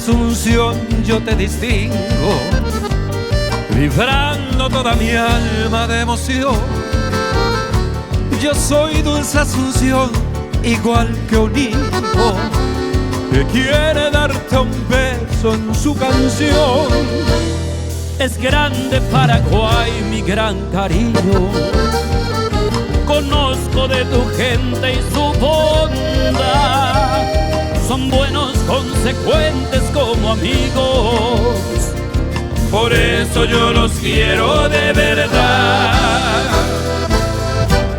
Asunción yo te distingo, vibrando toda mi alma de emoción. Yo soy dulce Asunción, igual que un hijo que quiere darte un beso en su canción. Es grande Paraguay, mi gran cariño. Conozco de tu gente y su bondad. Son buenos, consecuentes como amigos. Por eso yo los quiero de verdad.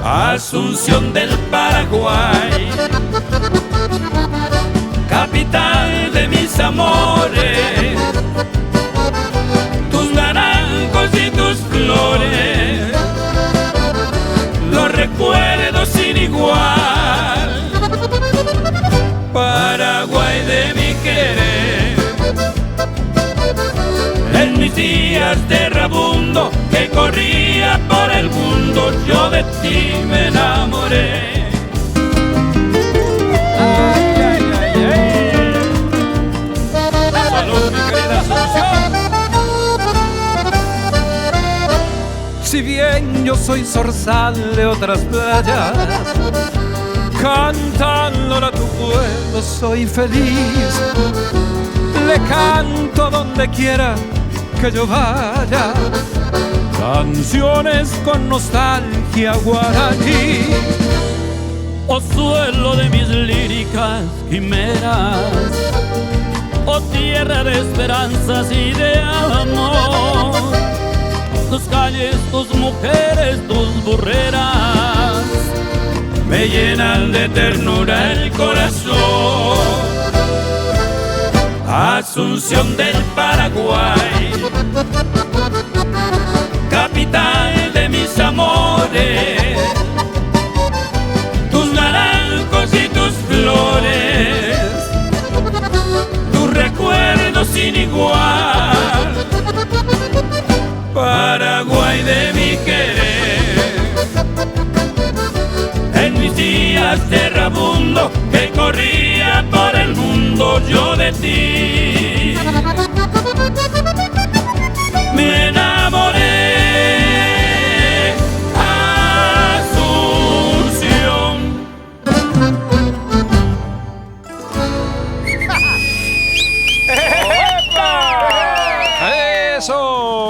Asunción del Paraguay, capital de mis amores, tus naranjos y tus flores, los recuerdos sin igual. Paraguay de mi querer, en mis días de rabundo que corría por el mundo, yo de ti me enamoré. Ay, ay, ay, ay. Salud, mi querida Asunción. Si bien yo soy zorzal de otras playas, cantándole a tu pueblo soy feliz. Le canto donde quiera que yo vaya, canciones con nostalgia guaraní. Oh suelo de mis líricas quimeras, oh tierra de esperanzas y de amor. Tus calles, tus mujeres, tus burreras me llenan de ternura el corazón. Asunción del Paraguay, capital de mis amores, tus naranjos y tus flores, tus recuerdos sin igual. Paraguay de mi querer, en mis días de rabundo que corría por el mundo, yo de ti me enamoré.